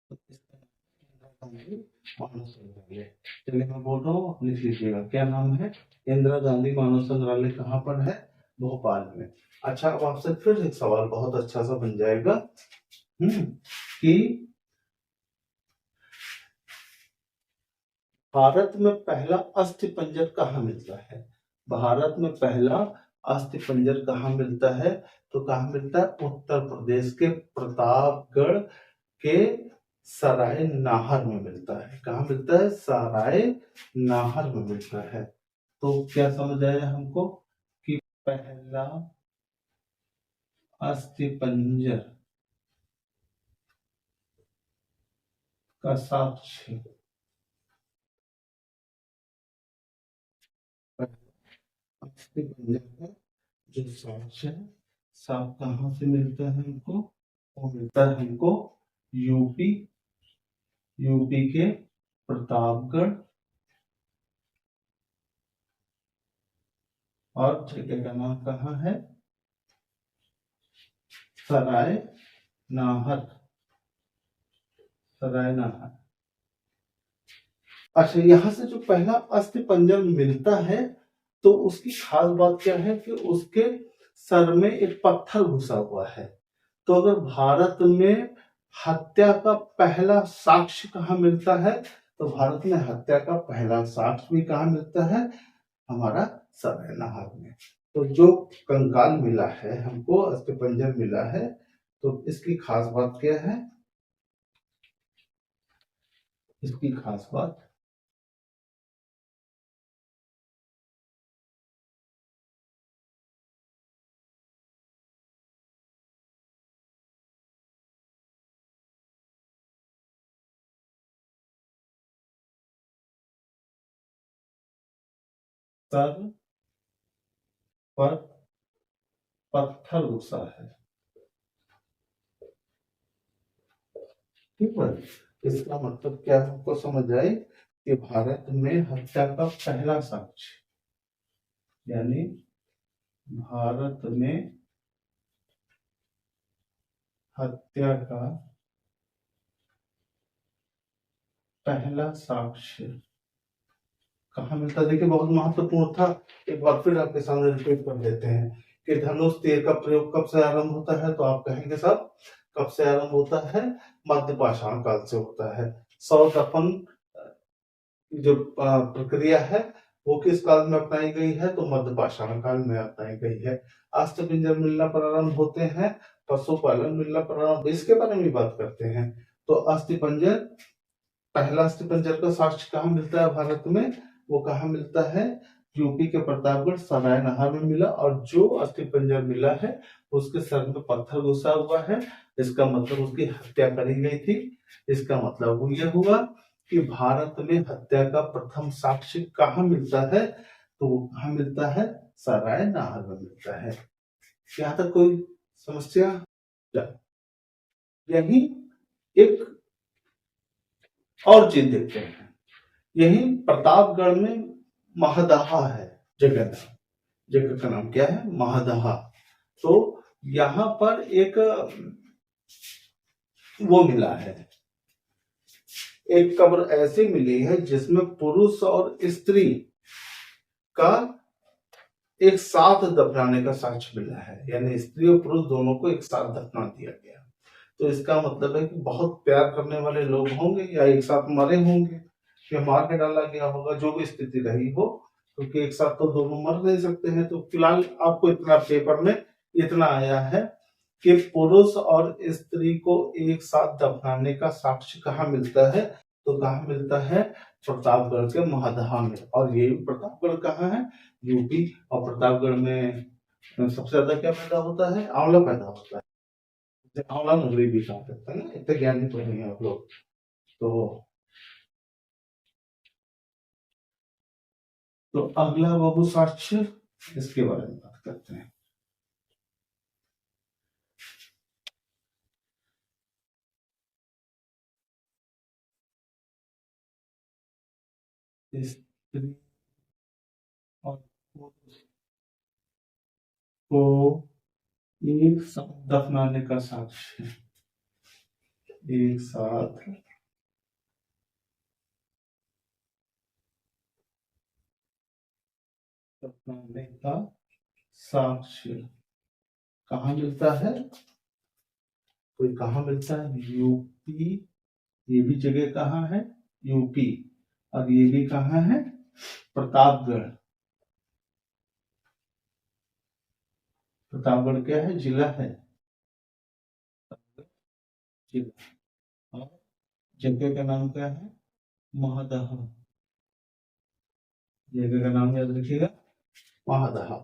तो इसका नाम है मानव संग्रहालय। चलिए मैं बोल रहा हूँ, लिख लीजिएगा। क्या नाम है? इंदिरा गांधी मानव संग्रहालय कहाँ पर है? भोपाल में। अच्छा, अब आपसे फिर एक सवाल बहुत अच्छा सा बन जाएगा कि भारत में पहला अस्थि पंजर कहाँ मिलता है? भारत में पहला अस्थि पंजर कहाँ मिलता है? तो कहाँ मिलता है? उत्तर प्रदेश के प्रतापगढ़ के सराय नाहर में मिलता है। कहाँ मिलता है? सराय नाहर में मिलता है। तो क्या समझ आया हमको कि पहला अस्थि पंजर का साक्ष्य अस्थि पंजर का जो साक्ष्य है, साफ कहाँ से मिलता है हमको? वो मिलता है हमको यूपी, यूपी के प्रतापगढ़ और जगह का नाम कहाँ है? सराय नाहर, सराय नाहर। अच्छा, यहां से जो पहला अस्थि पंजर मिलता है तो उसकी खास बात क्या है कि उसके सर में एक पत्थर घुसा हुआ है। तो अगर भारत में हत्या का पहला साक्ष्य कहाँ मिलता है? तो भारत में हत्या का पहला साक्ष्य भी कहाँ मिलता है? हमारा सराय नाहर में। तो जो कंकाल मिला है हमको, अस्थिपंजर मिला है, तो इसकी खास बात क्या है? इसकी खास बात सर पर पत्थर घुसा है। ठीक है, इसका मतलब क्या हमको समझ आए कि भारत में हत्या का पहला साक्ष्य, यानी भारत में हत्या का पहला साक्ष्य कहाँ मिलता है? देखिए बहुत महत्वपूर्ण था। एक बार फिर आपके सामने रिपीट कर देते हैं कि धनुष तीर का प्रयोग कब से आरंभ होता है? तो आप कहेंगे साहब कब से आरंभ होता है? मध्य पाषाण काल से होता है। 100 दफन जो प्रक्रिया है वो किस काल में अपनाई गई है? तो मध्य पाषाण काल में अपनाई गई है। अस्थिपिंजर मिलना प्रारंभ होते हैं, पशुपालन मिलना प्रारंभ, इसके बारे में बात करते हैं। तो अस्थिपंजर पहला अस्थिपंजर का साक्ष्य कहाँ मिलता है भारत में? वो कहाँ मिलता है? यूपी के प्रतापगढ़ सराय नहर में मिला, और जो अस्थिपंजर मिला है उसके सर में पत्थर घुसा हुआ है। इसका मतलब उसकी हत्या करी गई थी। इसका मतलब वो यह हुआ कि भारत में हत्या का प्रथम साक्ष्य कहाँ मिलता है? तो वो कहाँ मिलता है? सराय नहर में मिलता है। यहाँ तक कोई समस्या? यही एक और चीज देखते हैं। यही प्रतापगढ़ में महदहा है जगह का। जगह का नाम क्या है? महदहा। तो यहाँ पर एक वो मिला है, एक कब्र ऐसी मिली है जिसमें पुरुष और स्त्री का एक साथ दफनाने का साक्ष्य मिला है, यानी स्त्री और पुरुष दोनों को एक साथ दफना दिया गया। तो इसका मतलब है कि बहुत प्यार करने वाले लोग होंगे या एक साथ मरे होंगे, या मार के डाला गया होगा, जो भी स्थिति रही हो, क्योंकि एक साथ तो दोनों मर नहीं सकते हैं। तो फिलहाल आपको इतना पेपर में इतना आया है कि पुरुष और स्त्री को एक साथ दफनाने का साक्ष्य कहाँ मिलता है? तो कहाँ मिलता है? प्रतापगढ़ के महदहा में। और ये प्रतापगढ़ कहाँ है? यूपी। और प्रतापगढ़ में सबसे ज्यादा क्या पैदा होता है? आंवला पैदा होता है। आंवला नगरी भी कहा जाता है ना, इतने ज्ञानी तो नहीं है आप लोग। तो अगला बाबू साक्ष्य, इसके बारे में बात करते हैं। स्त्री और पुरुष को एक साथ दफनाने का साक्ष्य, एक साथ दफनाने का साक्ष्य कहाँ मिलता है? तो कहाँ मिलता है? यूपी। ये भी जगह कहाँ है? यूपी। और ये भी कहाँ है? प्रतापगढ़। प्रतापगढ़ क्या है? जिला है, जिला। और जगह का नाम क्या है? महदहा। जगह का नाम याद रखिएगा, महदहा।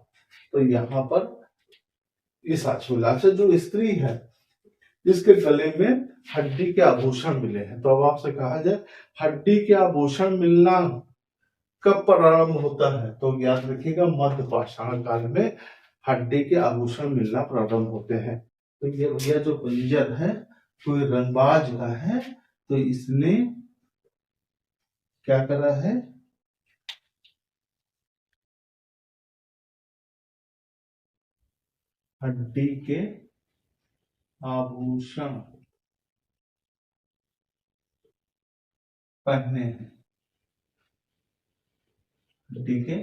तो यहाँ पर इस साक्ष्य से जो स्त्री है जिसके गले में हड्डी के आभूषण मिले हैं, तो अब आपसे कहा जाए हड्डी के आभूषण मिलना कब प्रारंभ होता है? तो याद रखिएगा, मध्य पाषाण काल में हड्डी के आभूषण मिलना प्रारंभ होते हैं। तो ये जो पंजर है कोई रंगबाज का है, तो इसने क्या करा है? हड्डी के आभूषण पहने हैं। हड्डी के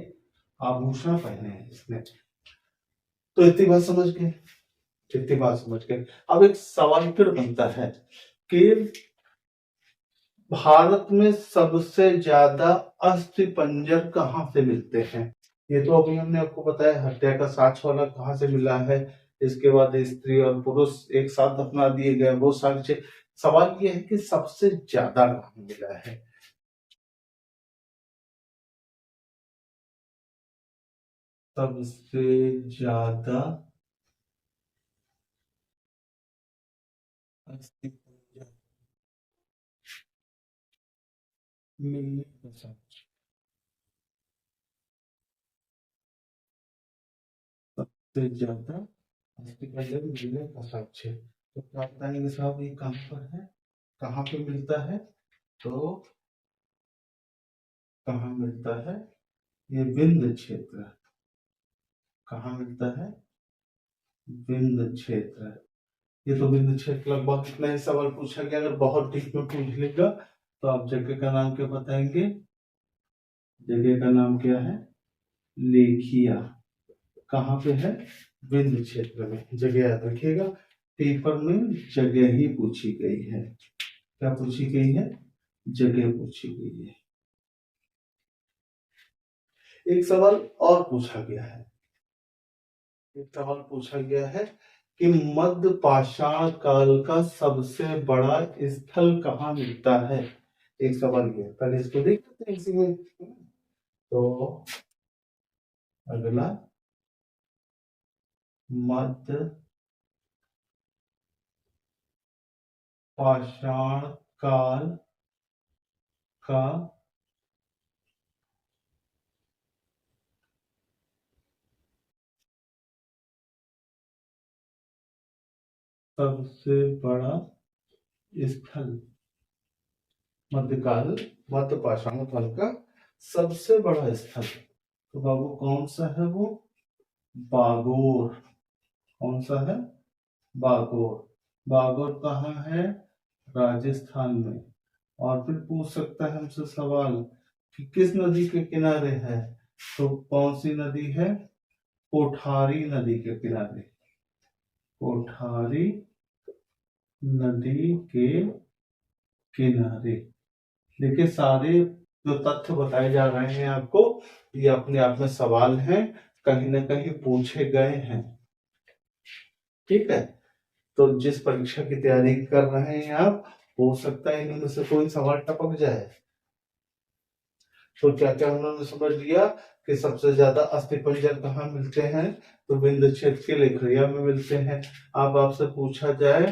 आभूषण पहने हैं इसने। तो इतनी बात समझ गए? इतनी बात समझ गए। अब एक सवाल फिर बनता है कि भारत में सबसे ज्यादा अस्थि पंजर कहाँ से मिलते हैं? ये तो अभी हमने आपको बताया, हत्या का साक्ष्य वाला कहाँ से मिला है। इसके बाद स्त्री और पुरुष एक साथ दफना दिए गए, वो साक्ष्य। सवाल ये है कि सबसे ज्यादा कहाँ मिला है? सबसे ज्यादा अस्थि पंजर मिलने का साक्ष्य, सबसे ज्यादा अस्थि पंजर मिलने का साक्ष्य। तो क्या बताएंगे साहब, ये कहाँ पर है? कहाँ पे मिलता है? तो कहाँ मिलता है? ये विंध्य क्षेत्र। कहाँ मिलता है? विंध्य क्षेत्र। ये तो विंध्य क्षेत्र लगभग इतना ही सवाल पूछा गया। अगर बहुत डीप में पूछ लेगा तो आप जगह का नाम क्या बताएंगे? जगह का नाम क्या है? लेखिया। कहाँ पे है? विंध्य क्षेत्र में। जगह याद रखिएगा, पेपर में जगह ही पूछी गई है। क्या पूछी गई है? जगह पूछी गई है। एक सवाल और पूछा गया है। एक सवाल पूछा गया है कि मध्य पाषाण काल का सबसे बड़ा स्थल कहाँ मिलता है? एक सवाल ये है, पहले इसको देख लेते हैं इसी में। तो अगला, मध्य पाषाण काल का सबसे बड़ा स्थल, मध्यकाल, मध्य पाषाण काल का सबसे बड़ा स्थल, तो बाबू कौन सा है वो? बागोर। कौन सा है? बागोर। बागोर कहाँ है? राजस्थान में। और फिर पूछ सकता है हमसे सवाल कि किस नदी के किनारे है, तो कौन सी नदी है? कोठारी नदी के किनारे। कोठारी नदी के किनारे। देखिए, सारे जो तथ्य बताए जा रहे हैं आपको, ये अपने आप में सवाल हैं, कहीं ना कहीं पूछे गए हैं। ठीक है, तो जिस परीक्षा की तैयारी कर रहे हैं आप, हो सकता है इनमें से कोई सवाल टपक जाए। तो क्या क्या उन्होंने समझ लिया कि सबसे ज्यादा अस्थिपंजर कहाँ मिलते हैं, तो विंध्य क्षेत्र के लेखरिया में मिलते हैं। अब आपसे पूछा जाए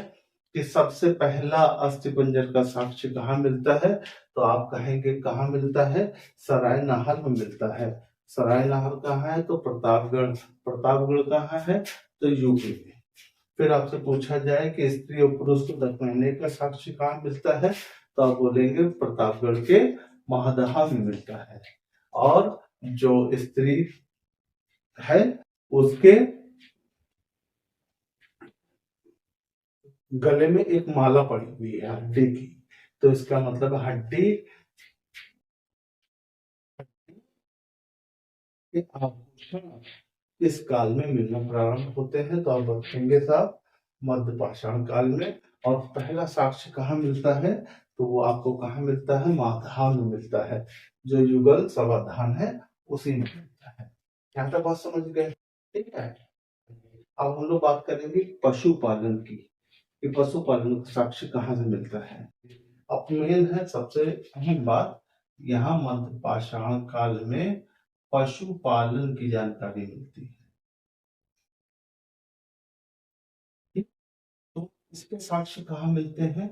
कि सबसे पहला अस्थिपंजर का साक्ष्य कहाँ मिलता है, तो आप कहेंगे कहाँ मिलता है? सराय नाहर में मिलता है। सराय नाहर कहाँ है? तो प्रतापगढ़। प्रतापगढ़ कहाँ है? तो यूपी में। फिर आपसे पूछा जाए कि स्त्री और पुरुष को दफनाने का साक्ष्य कहाँ मिलता है, तो आप बोलेंगे प्रतापगढ़ के महादहा में मिलता है। और जो स्त्री है उसके गले में एक माला पड़ी हुई है हड्डी की, तो इसका मतलब हड्डी के आभूषण इस काल में मिलना प्रारंभ होते हैं। तो आप बखेंगे साहब मध्य पाषाण काल में। और पहला साक्ष्य कहाँ मिलता है, तो वो आपको कहाँ मिलता है? माधान में मिलता है, जो युगल समाधान है उसी में मिलता है। यहाँ तक बात समझ गए? ठीक है, अब हम लोग बात करेंगे पशुपालन की, कि पशुपालन का साक्ष्य कहाँ से मिलता है। अब मेन है सबसे अहम बात, यहाँ मध्य पाषाण काल में पशुपालन की जानकारी मिलती है। ठीक? तो इसके साक्ष्य कहाँ मिलते हैं?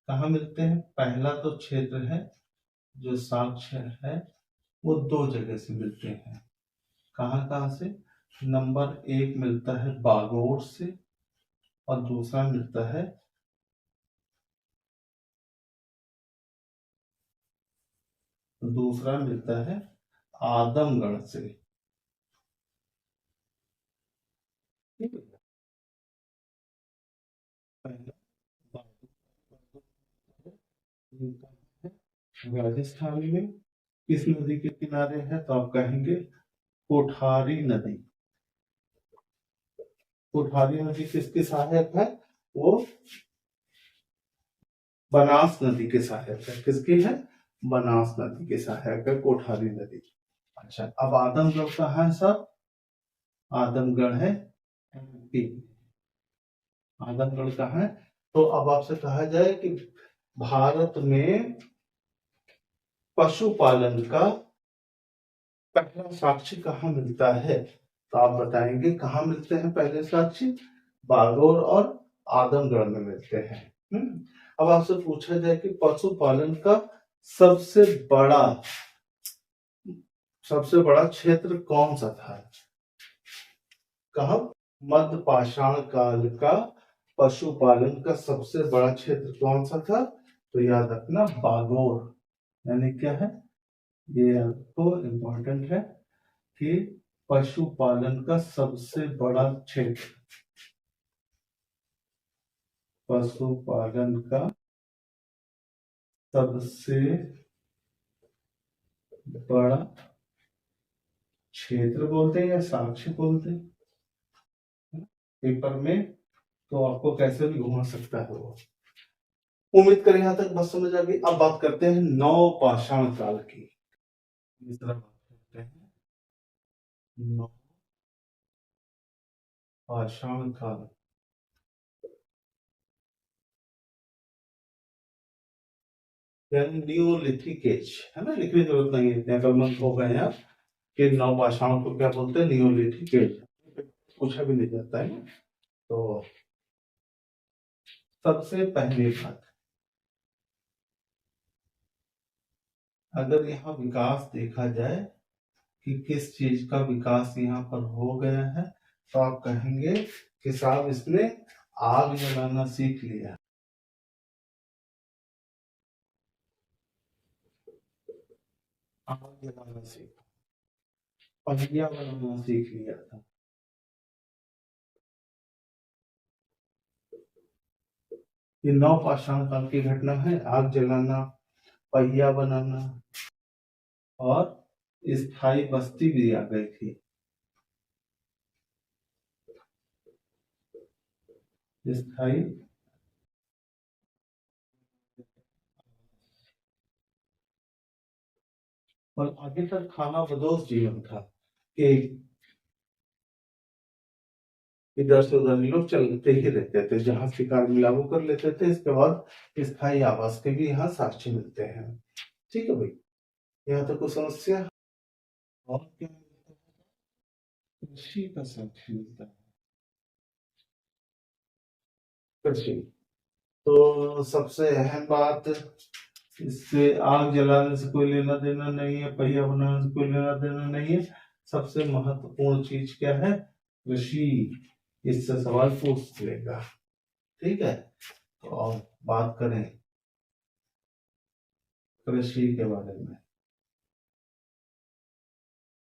कहाँ मिलते हैं? पहला तो क्षेत्र है जो साक्ष्य है, वो दो जगह से मिलते हैं। कहाँ कहाँ से? नंबर एक मिलता है बागोर से, और दूसरा मिलता है आदमगढ़ से। ठीक है? पहला राजस्थान में किस नदी के किनारे है, तो आप कहेंगे कोठारी नदी। कोठारी नदी किसकी सहायक है? वो बनास नदी के सहायक है। किसकी है? बनास नदी के सहायक है कोठारी नदी। अच्छा, अब आदमगढ़ कहाँ है सर? आदमगढ़ है एमपी। आदमगढ़ कहाँ है? तो अब आपसे कहा जाए कि भारत में पशुपालन का पहला साक्ष्य कहाँ मिलता है, तो आप बताएंगे कहाँ मिलते हैं पहले साक्ष्य? बागोर और आदमगढ़ में मिलते हैं। अब आपसे पूछा जाए कि पशुपालन का सबसे बड़ा सबसे बड़ा क्षेत्र कौन सा था? कहा? मध्य पाषाण काल का पशुपालन का सबसे बड़ा क्षेत्र कौन सा था, तो याद रखना बागोर। यानी क्या है ये, आपको इम्पोर्टेंट है कि पशुपालन का सबसे बड़ा क्षेत्र, पशुपालन का सबसे बड़ा क्षेत्र बोलते हैं या साक्ष्य बोलते हैं पेपर में, तो आपको कैसे भी घुमा सकता है वो। उम्मीद करें यहाँ तक बात समझ आ गई। अब बात करते हैं नौ पाषाण काल की। इस तरह बात करते हैं नौ पाषाण काल। यानी नियोलिथिक एज, है ना, लिखने की जरूरत नहीं है, इतने अकलमंद हो गए हैं आप कि नवपाषाण को क्या बोलते हैं, नियोलिथिक एज, पूछा भी नहीं जाता है। तो सबसे पहली बात, अगर यहाँ विकास देखा जाए कि किस चीज का विकास यहाँ पर हो गया है, तो आप कहेंगे कि साहब इसने आग जलाना सीख लिया, आग जलाना सीखा, पहिया बनाना सीख लिया था। ये नवपाषाण काल की घटना है, आग जलाना, पहिया बनाना, और स्थायी बस्ती भी आ गई थी। स्थायी, और आगे तक खाना बदोश जीवन था कि इधर से उधर लोग चलते ही रहते थे, जहां शिकार मिला वो कर लेते थे। इसके बाद स्थायी आवास के भी यहाँ साक्ष्य मिलते हैं। ठीक है भाई, यहाँ तक कोई समस्या? और क्या मिलता है? कृषि का साक्ष्य मिलता है, कृषि। तो सबसे अहम बात, इससे आग जलाने से कोई लेना देना नहीं है, पहिया बनाने से कोई लेना देना नहीं है। सबसे महत्वपूर्ण चीज क्या है? कृषि। इससे सवाल पूछ लेगा। ठीक है, तो और बात करें कृषि के बारे में।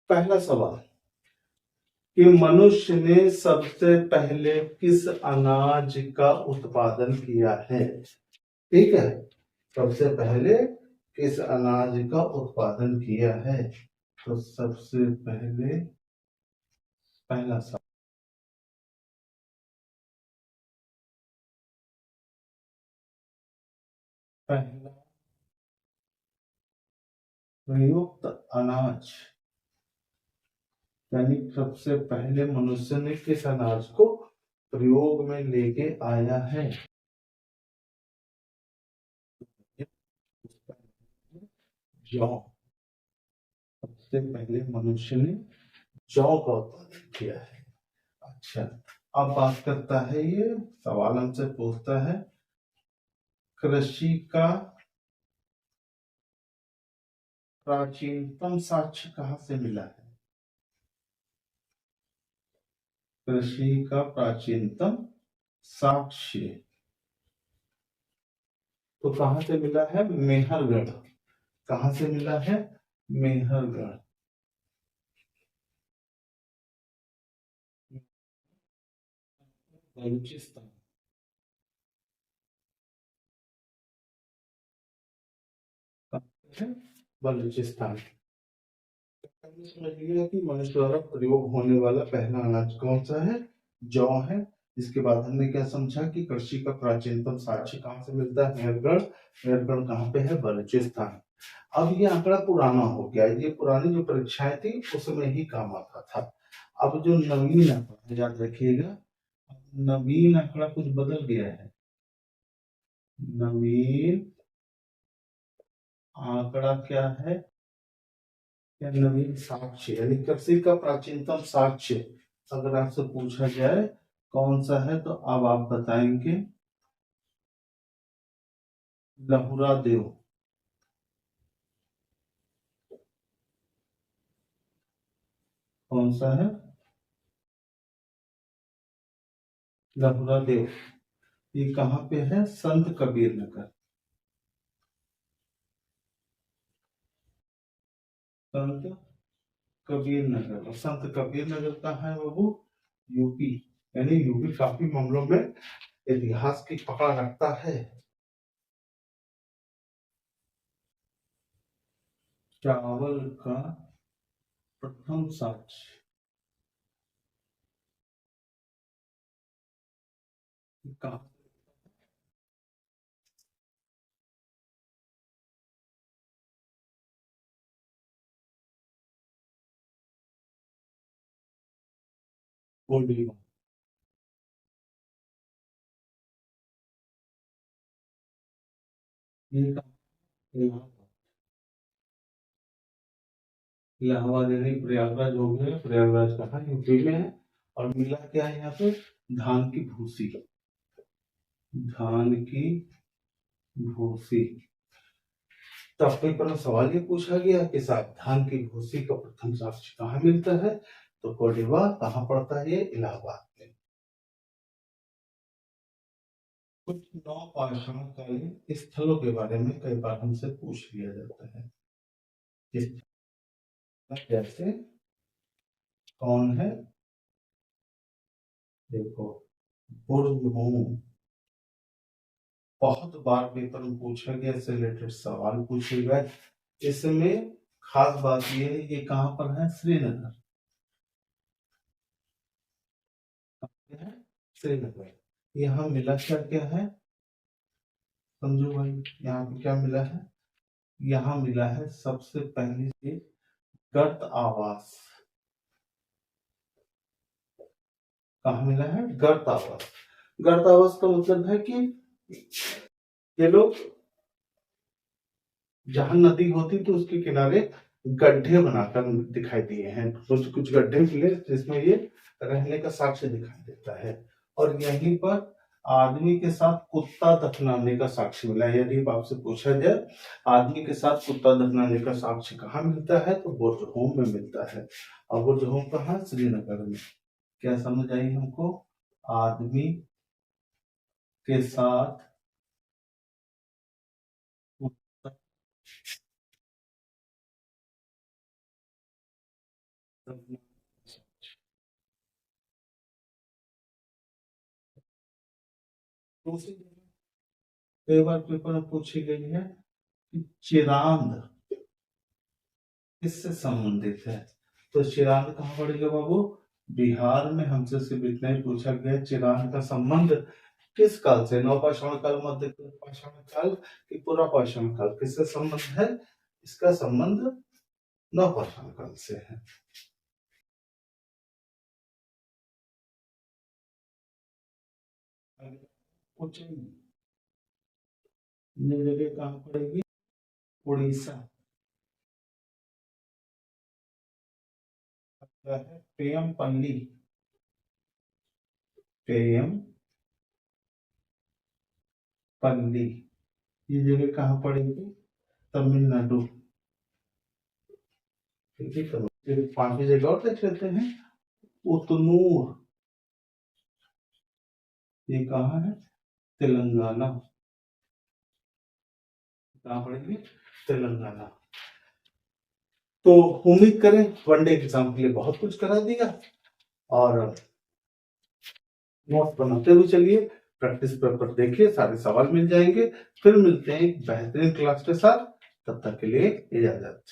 पहला सवाल कि मनुष्य ने सबसे पहले किस अनाज का उत्पादन किया है? ठीक है, सबसे पहले किस अनाज का उत्पादन किया है? तो सबसे पहले, पहला सवाल, पहला प्रयुक्त अनाज, यानी सबसे पहले मनुष्य ने किस अनाज को प्रयोग में लेके आया है? जौ। सबसे पहले मनुष्य ने जौ का उत्पादन किया है। अच्छा, अब बात करता है, ये सवाल हमसे पूछता है, कृषि का प्राचीनतम साक्ष्य कहाँ से मिला है? कृषि का प्राचीनतम साक्ष्य तो कहाँ से मिला है? मेहरगढ़। कहाँ से मिला है? मेहरगढ़, बलूचिस्तान। बलूचिस्तान। समझ लिया कि मनुष्य द्वारा प्रयोग होने वाला पहला अनाज कौन सा है? जौ है। इसके बाद हमने क्या समझा कि कृषि का प्राचीनतम साक्ष्य कहाँ से मिलता है? मेहरगढ़। मेहरगढ़ कहाँ पे है? बलूचिस्तान। अब ये आंकड़ा पुराना हो गया, ये पुरानी जो परीक्षाएं थी उसमें ही काम आता था। अब जो नवीन आंकड़ा, याद रखिएगा, नवीन आंकड़ा कुछ बदल गया है। नवीन आंकड़ा क्या है? या नवीन साक्ष्य, यानी कृषि का प्राचीनतम साक्ष्य अगर आपसे पूछा जाए कौन सा है, तो अब आप बताएंगे लहुरा देव। कौन सा है? लहुरा देव। ये कहाँ पे है? संत कबीर नगर। संत कबीर नगर। और संत कबीर नगर कहाँ है बाबू? यूपी। यानी यूपी काफी मामलों में इतिहास की पकड़ रखता है। चावल का प्रथम साक्ष्य कहाँ? कोल्ड। ये कहाँ? इलाहाबाद यानी प्रयागराज हो गया, प्रयागराज कहाँ यूपी में है। और मिला क्या है यहाँ पे, धान की भूसी, धान की भूसी। तो आपके पर सवाल ये पूछा गया कि साहब धान की भूसी का प्रथम साक्ष्य कहाँ मिलता है, तो कोडीवा कहाँ पड़ता है, ये इलाहाबाद में। कुछ नौपाषाणकालीन स्थलों के बारे में कई बार हमसे पूछ लिया जाता है, जैसे कौन है, देखो बुर्ज, बहुत बार पेपर में पूछा गया, इससे रिलेटेड सवाल पूछे गए। इसमें खास बात यह है, ये कहाँ पर है, श्रीनगर, श्रीनगर। यहाँ मिला क्या है, समझो भाई, यहाँ पे क्या मिला है, यहाँ मिला है सबसे पहली चीज गर्त आवास। कहाँ मिला है, गर्त आवास। गर्त आवास का मतलब है कि ये लोग जहां नदी होती तो उसके किनारे गड्ढे बनाकर दिखाई दिए हैं, कुछ कुछ गड्ढे मिले जिसमें ये रहने का साक्ष्य दिखाई देता है। और यहीं पर आदमी के साथ कुत्ता दफनाने का साक्ष्य मिला है। यदि आपसे पूछा जाए आदमी के साथ कुत्ता दफनाने का साक्ष्य कहाँ मिलता है, तो बुर्ज-होम में मिलता है। और बुर्ज-होम कहाँ, श्रीनगर में। क्या समझ आई हमको, आदमी के साथ कुत्ता दफनाने। दूसरी कई बार पेपर में पूछी गई है कि चिरांद किससे संबंधित है, तो चिरांद कहाँ पड़ेगा बाबू, बिहार में। हमसे सिर्फ इतना ही पूछा गया, चिरांद का संबंध किस काल से, नवपाषाण काल, मध्य पाषाण काल कि पुरापाषाण काल, किससे संबंध है, इसका संबंध नवपाषाण काल से है। उज्जैन, ये जगह कहाँ पड़ेगी, उड़ीसा। है पेयमपल्ली, पेयम पल्ली, ये जगह कहाँ पड़ेगी, तमिलनाडु। ठीक है, फिर पांचवी जगह और देख लेते हैं, उतनूर, ये कहाँ है, तेलंगाना। कहाँ पड़ेगी, तेलंगाना। तो उम्मीद करें वनडे एग्जाम के लिए बहुत कुछ करा दिया, और नोट बनाते हुए चलिए, प्रैक्टिस पेपर देखिए, सारे सवाल मिल जाएंगे। फिर मिलते हैं एक बेहतरीन क्लास के साथ, तब तक के लिए इजाजत।